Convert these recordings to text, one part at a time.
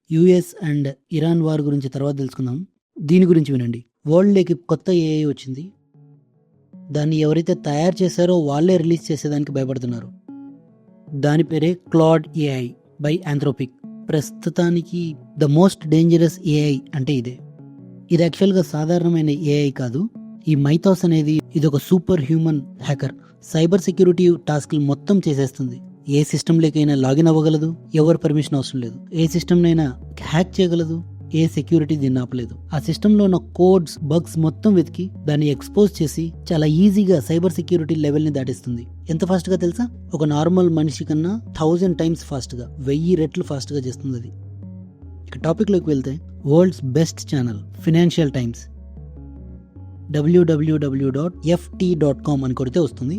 US and Iran war గురించి తర్వాత తెలుసుకుందాం. దీని గురించి వినండి. వరల్డ్‌లోకి కొత్త ఏఐ వచ్చింది. దాన్ని ఎవరైతే తయారు చేశారో వాళ్ళే రిలీజ్ చేసేదానికి భయపడుతున్నారు. దాని పేరే క్లాడ్ ఏఐ బై ఆంథ్రోపిక్. ప్రస్తుతానికి ద మోస్ట్ డేంజరస్ ఏఐ అంటే ఇదే. ఇది యాక్చువల్గా సాధారణమైన ఏఐ కాదు. ఈ మైథాస్ అనేది ఇది ఒక super human hacker. Cyber security టాస్క్లు మొత్తం చేసేస్తుంది. ఏ సిస్టంలోకైనా లాగిన్ అవ్వగలదు, ఎవరి పర్మిషన్ అవసరం లేదు. ఏ సిస్టమ్నైనా హ్యాక్ చేయగలదు, ఏ సెక్యూరిటీ దీన్ని ఆపలేదు. ఆ సిస్టంలో ఉన్న కోడ్స్, బగ్స్ మొత్తం వెతికి దాన్ని ఎక్స్పోజ్ చేసి చాలా ఈజీగా సైబర్ సెక్యూరిటీ లెవెల్ని దాటిస్తుంది. ఎంత ఫాస్ట్గా తెలుసా? ఒక నార్మల్ మనిషి కన్నా 1000 టైమ్స్ ఫాస్ట్గా, 1000 రెట్లు ఫాస్ట్గా చేస్తుంది అది. ఇక టాపిక్లోకి వెళ్తే, world's best channel financial times www.ft.com అని కొడితే వస్తుంది.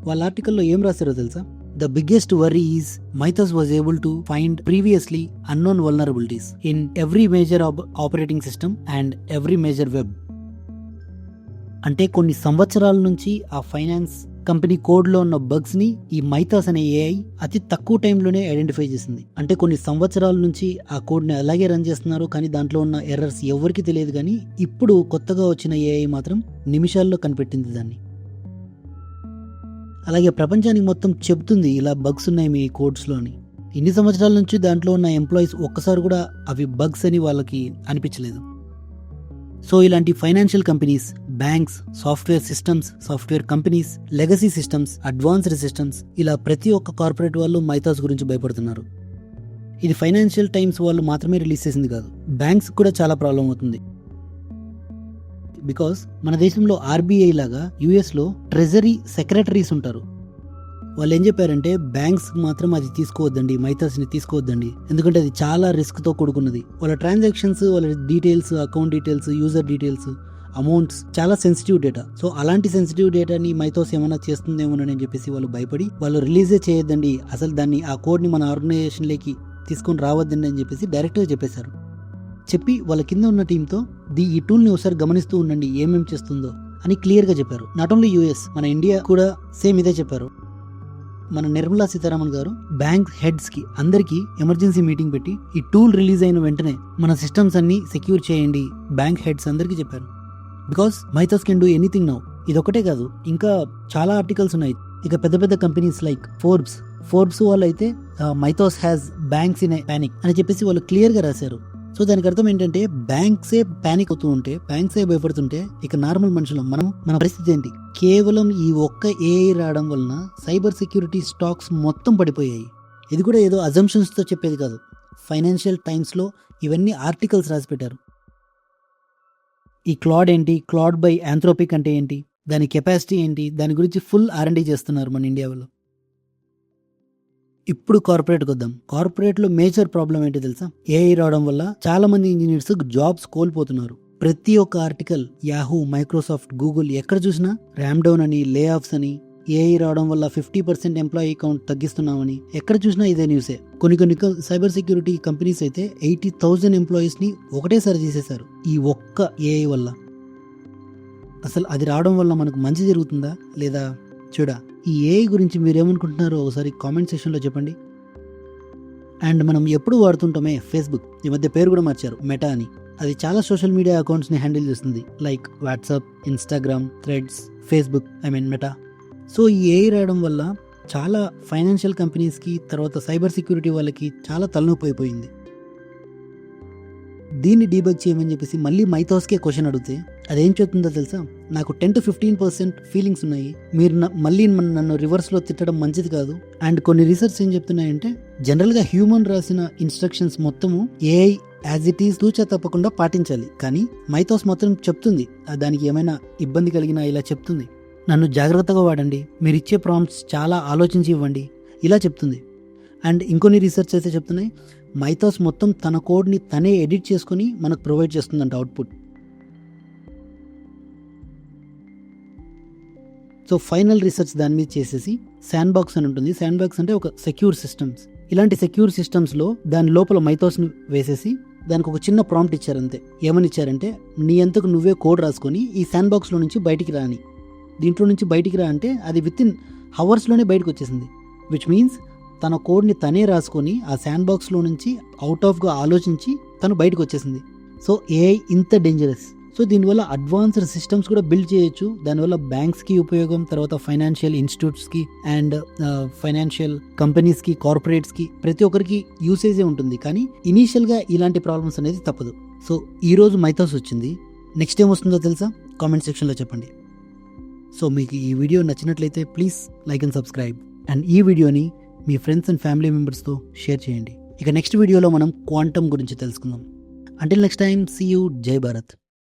వాళ్ళ ఆర్టికల్లో ఏం రాశారో తెలుసా? The biggest worry is Mythos was able to find previously unknown vulnerabilities in every major operating system and every major web. అంటే కొన్ని సంవత్సరాల నుంచి ఆ ఫైనాన్స్ కంపెనీ కోడ్లో ఉన్న బగ్స్ని ఈ మైథాస్ అనే ఏఐ అతి తక్కువ టైంలోనే ఐడెంటిఫై చేసింది. అంటే కొన్ని సంవత్సరాల నుంచి ఆ కోడ్ని అలాగే రన్ చేస్తున్నారు, కానీ దాంట్లో ఉన్న ఎర్రర్స్ ఎవరికి తెలియదు. కానీ ఇప్పుడు కొత్తగా వచ్చిన ఏఐ మాత్రం నిమిషాల్లో కనిపెట్టింది దాన్ని. అలాగే ప్రపంచానికి మొత్తం చెప్తుంది ఇలా బగ్స్ ఉన్నాయి మీ కోడ్స్లో అని. ఇన్ని సంవత్సరాల నుంచి దాంట్లో ఉన్న ఎంప్లాయీస్ ఒక్కసారి కూడా అవి బగ్స్ అని వాళ్ళకి అనిపించలేదు. సో ఇలాంటి financial companies, banks, software systems, software companies, legacy systems, advanced systems, ఇలా ప్రతి ఒక్క కార్పొరేట్ వాళ్ళు మైథాస్ గురించి భయపడుతున్నారు. ఇది ఫైనాన్షియల్ టైమ్స్ వాళ్ళు మాత్రమే రిలీజ్ చేసింది కాదు, బ్యాంక్స్ కూడా చాలా ప్రాబ్లం అవుతుంది. బికాస్ మన దేశంలో ఆర్బీఐ లాగా యూఎస్లో ట్రెజరీ సెక్రటరీస్ ఉంటారు. వాళ్ళు ఏం చెప్పారంటే, బ్యాంక్స్ మాత్రం అది తీసుకోవద్దండి, మైథాస్ని తీసుకోవద్దండి, ఎందుకంటే అది చాలా రిస్క్తో కూడుకున్నది. వాళ్ళ ట్రాన్సాక్షన్స్, వాళ్ళ details, account details, user details, amounts చాలా సెన్సిటివ్ డేటా. సో అలాంటి సెన్సిటివ్ డేటాని మైథాస్ ఏమైనా చేస్తుందేమోనని చెప్పేసి వాళ్ళు భయపడి వాళ్ళు రిలీజే చేయొద్దండి, అసలు దాన్ని ఆ కోడ్ని మన ఆర్గనైజేషన్లోకి తీసుకొని రావద్దండి అని చెప్పేసి డైరెక్ట్గా చెప్పేశారు. చెప్పి వాళ్ళ కింద ఉన్న టీంతో ఈ టూల్ని ఒకసారి గమనిస్తూ ఉండండి ఏమేమి చేస్తుందో అని క్లియర్గా చెప్పారు. నాట్ ఓన్లీ యూఎస్, మన ఇండియా కూడా సేమ్ ఇదే చెప్పారు. మన నిర్మలా సీతారామన్ గారు బ్యాంక్ హెడ్స్కి అందరికీ ఎమర్జెన్సీ మీటింగ్ పెట్టి ఈ టూల్ రిలీజ్ అయిన వెంటనే మన సిస్టమ్స్ అన్ని సెక్యూర్ చేయండి బ్యాంక్ హెడ్స్ అందరికీ చెప్పారు. Because Maytas can do anything now. ఇదొకటే కాదు, ఇంకా చాలా ఆర్టికల్స్ ఉన్నాయి. ఇక పెద్ద పెద్ద కంపెనీస్ లైక్ ఫోర్బ్స్ వాళ్ళు అయితే Maytas has banks in a panic అని చెప్పేసి వాళ్ళు క్లియర్గా రాశారు. సో దానికి అర్థం ఏంటంటే, బ్యాంక్సే పానిక్ అవుతూ ఉంటే, బ్యాంక్సే భయపడుతుంటే, ఇక నార్మల్ మనుషులు మన పరిస్థితి ఏంటి? కేవలం ఈ ఒక్క ఏఐ రావడం వలన సైబర్ సెక్యూరిటీ స్టాక్స్ మొత్తం పడిపోయాయి. ఇది కూడా ఏదో అజంప్షన్స్తో చెప్పేది కాదు. ఫైనాన్షియల్ టైమ్స్లో ఇవన్నీ ఆర్టికల్స్ రాసి పెట్టారు. ఈ క్లాడ్ ఏంటి, క్లాడ్ బై ఆంథ్రోపిక్ అంటే ఏంటి, దాని కెపాసిటీ ఏంటి, దాని గురించి ఫుల్ R&D చేస్తున్నారు మన ఇండియా వాళ్ళు. ఇప్పుడు కార్పొరేట్కి వద్దాం. కార్పొరేట్లో మేజర్ ప్రాబ్లం ఏంటి తెలుసా? ఏఐ రావడం వల్ల చాలా మంది ఇంజనీర్స్ జాబ్స్ కోల్పోతున్నారు. ప్రతి ఒక్క ఆర్టికల్, యాహూ, మైక్రోసాఫ్ట్, గూగుల్, ఎక్కడ చూసినా ర్యామ్ డౌన్ అని, లే ఆఫ్స్ అని, ఏఐ రావడం వల్ల 50% ఎంప్లాయీ కౌంట్ తగ్గిస్తున్నామని ఎక్కడ చూసినా ఇదే న్యూసే. కొన్ని సైబర్ సెక్యూరిటీ కంపెనీస్ అయితే 80,000 ఎంప్లాయీస్ని ఒకటేసారి తీసేశారు ఈ ఒక్క ఏఐ వల్ల. అసలు అది రావడం వల్ల మనకు మంచి జరుగుతుందా లేదా? చూడా, ఈ ఏఐ గురించి మీరేమనుకుంటున్నారో ఒకసారి కామెంట్ సెక్షన్లో చెప్పండి. అండ్ మనం ఎప్పుడు వాడుతుంటామే ఫేస్బుక్, ఈ మధ్య పేరు కూడా మార్చారు, మెటా అని. అది చాలా సోషల్ మీడియా అకౌంట్స్ని హ్యాండిల్ చేస్తుంది, like WhatsApp, Instagram, threads, Facebook, meta. So ఈ ఏఐ రావడం వల్ల చాలా ఫైనాన్షియల్ కంపెనీస్కి, తర్వాత సైబర్ సెక్యూరిటీ వాళ్ళకి చాలా తలనొప్పి అయిపోయింది. దీన్ని డీబగ్ చేయమని చెప్పేసి మళ్ళీ మైథాస్కే క్వశ్చన్ అడిగితే అదేం చెప్తుందో తెలుసా? నాకు 10 to 15% ఫీలింగ్స్ ఉన్నాయి, మీరు మళ్ళీ నన్ను రివర్స్లో తిట్టడం మంచిది కాదు. అండ్ కొన్ని రీసెర్చ్ ఏం చెప్తున్నాయంటే, జనరల్గా హ్యూమన్ రాసిన ఇన్స్ట్రక్షన్స్ మొత్తము ఏఐ యాజ్ ఇట్ ఈస్ తూచా తప్పకుండా పాటించాలి. కానీ మైథాస్ మాత్రం చెప్తుంది, దానికి ఏమైనా ఇబ్బంది కలిగినా ఇలా చెప్తుంది, నన్ను జాగ్రత్తగా వాడండి, మీరు ఇచ్చే ప్రాంప్ట్స్ చాలా ఆలోచించి ఇవ్వండి, ఇలా చెప్తుంది. అండ్ ఇంకొన్ని రీసెర్చ్ అయితే చెప్తున్నాయి, మైథాస్ మొత్తం తన కోడ్ని తనే ఎడిట్ చేసుకుని మనకు ప్రొవైడ్ చేస్తుందంట అవుట్పుట్. సో ఫైనల్ రీసెర్చ్ దాని మీద చేసేసి శాండ్ బాక్స్ అని ఉంటుంది. శాండ్ బాక్స్ అంటే ఒక సెక్యూర్ సిస్టమ్స్. ఇలాంటి సెక్యూర్ సిస్టమ్స్లో దాని లోపల మైథాస్ని వేసేసి దానికి ఒక చిన్న ప్రాంప్ట్ ఇచ్చారు అంతే. ఏమని ఇచ్చారంటే, నీ అంతకు నువ్వే కోడ్ రాసుకొని ఈ శాండ్ బాక్స్లో నుంచి బయటికి రా అని. దీంట్లో నుంచి బయటికి రా అంటే అది విత్ ఇన్ హవర్స్లోనే బయటకు వచ్చేసింది. విచ్ మీన్స్ తన కోడ్ని తనే రాసుకొని ఆ శాండ్ బాక్స్లో నుంచి అవుట్ ఆఫ్గా ఆలోచించి తను బయటకు వచ్చేసింది. సో ఏఐ ఇంత డేంజరస్. సో దీనివల్ల అడ్వాన్స్డ్ సిస్టమ్స్ కూడా బిల్డ్ చేయొచ్చు. దానివల్ల బ్యాంక్స్కి ఉపయోగం, తర్వాత ఫైనాన్షియల్ ఇన్స్టిట్యూట్స్కి అండ్ ఫైనాన్షియల్ కంపెనీస్కి, కార్పొరేట్స్కి ప్రతి ఒక్కరికి యూసేజే ఉంటుంది. కానీ ఇనీషియల్గా ఇలాంటి ప్రాబ్లమ్స్ అనేది తప్పదు. సో ఈరోజు మైథాస్ వచ్చింది, నెక్స్ట్ ఏం వస్తుందో తెలుసా? కామెంట్ సెక్షన్లో చెప్పండి. సో మీకు ఈ వీడియో నచ్చినట్లయితే please like and subscribe, and ఈ వీడియోని మీ ఫ్రెండ్స్ అండ్ ఫ్యామిలీ మెంబర్స్తో షేర్ చేయండి. ఇక నెక్స్ట్ వీడియోలో మనం క్వాంటమ్ గురించి తెలుసుకుందాం. Until next time, see you. జై భారత్.